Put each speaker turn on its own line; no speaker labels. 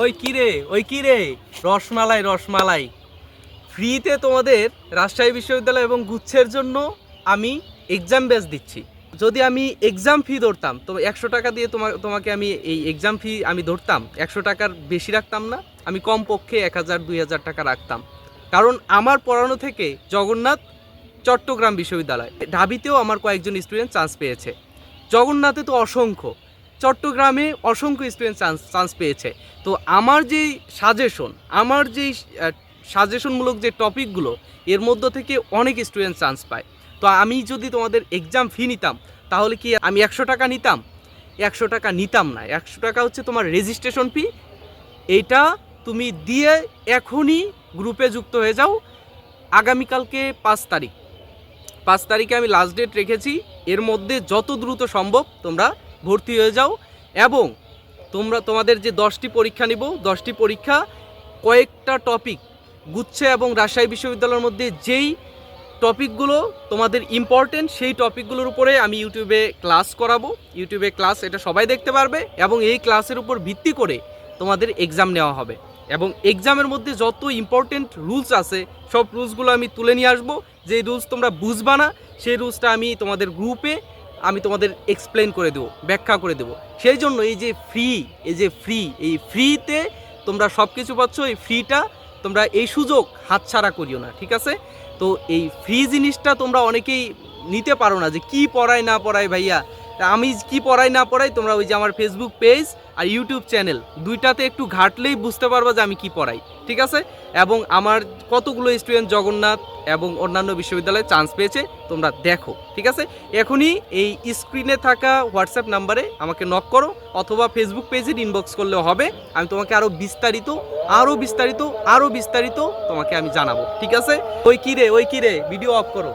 ওই কি রে রসমালাই রসমালাই ফ্রিতে তোমাদের রাজশাহী বিশ্ববিদ্যালয় এবং গুচ্ছের জন্য আমি এক্সাম ব্যাচ দিচ্ছি। যদি আমি এক্সাম ফি ধরতাম তো 100 টাকা দিয়ে তোমাকে আমি এই এক্সাম ফি আমি ধরতাম 100 টাকার বেশি রাখতাম না, আমি কমপক্ষে 1000-2000 টাকা রাখতাম। কারণ আমার পড়ানো থেকে জগন্নাথ চট্টগ্রাম বিশ্ববিদ্যালয়, ঢাবিতেও আমার কয়েকজন স্টুডেন্ট চান্স পেয়েছে, জগন্নাথে তো অসংখ্য, চট্টগ্রামে অসংখ্য স্টুডেন্ট চান্স পেয়েছে। তো আমার যেই সাজেশনমূলক যে টপিকগুলো এর মধ্য থেকে অনেক স্টুডেন্ট চান্স পায়। তো আমি যদি তোমাদের এক্সাম ফি নিতাম তাহলে কি আমি 100 টাকা নিতাম? 100 টাকা নিতাম না। 100 টাকা হচ্ছে তোমার রেজিস্ট্রেশন ফি, এইটা তুমি দিয়ে এখনই গ্রুপে যুক্ত হয়ে যাও। আগামীকালকে 5 তারিখে আমি লাস্ট ডেট রেখেছি, এর মধ্যে যত দ্রুত সম্ভব তোমরা ভর্তি হয়ে যাও। এবং তোমাদের যে 10টি পরীক্ষা নিব, 10টি পরীক্ষা কয়েকটা টপিক গুচ্ছে এবং রাজশাহী বিশ্ববিদ্যালয়ের মধ্যে যেই টপিকগুলো তোমাদের ইম্পর্টেন্ট সেই টপিকগুলোর উপরে আমি ইউটিউবে ক্লাস করাবো। ইউটিউবে ক্লাস এটা সবাই দেখতে পারবে এবং এই ক্লাসের উপর ভিত্তি করে তোমাদের এক্সাম নেওয়া হবে। এবং এক্সামের মধ্যে যত ইম্পর্টেন্ট রুলস আছে সব রুলসগুলো আমি তুলে নিয়ে আসবো। যে রুলস তোমরা বুঝবা না সেই রুলসটা আমি তোমাদের গ্রুপে তোমাদের এক্সপ্লেন করে দেবো, ব্যাখ্যা করে দেবো। সেই জন্য এই ফ্রিতে তোমরা সব কিছু পাচ্ছ। এই ফ্রিটা তোমরা এই সুযোগ হাতছাড়া করিও না, ঠিক আছে? তো এই ফ্রি জিনিসটা তোমরা অনেকেই নিতে পারো না, যে কি পড়াই না পড়াই ভাইয়া। আমি কি পড়াই না পড়াই তোমরা ওই যে আমার ফেসবুক পেজ আর ইউটিউব চ্যানেল দুইটাতে একটু ঘাটলেই বুঝতে পারবা যে আমি কি পড়াই, ঠিক আছে? এবং আমার কতগুলো স্টুডেন্ট জগন্নাথ এবং অন্যান্য বিশ্ববিদ্যালয়ে চান্স পেয়েছে তোমরা দেখো, ঠিক আছে? এখনই এই স্ক্রিনে থাকা হোয়াটসঅ্যাপ নাম্বারে আমাকে নক করো অথবা ফেসবুক পেজের ইনবক্স করলেও হবে। আমি তোমাকে আরও বিস্তারিত তোমাকে আমি জানাবো, ঠিক আছে? ওই কি রে ভিডিও অফ করো।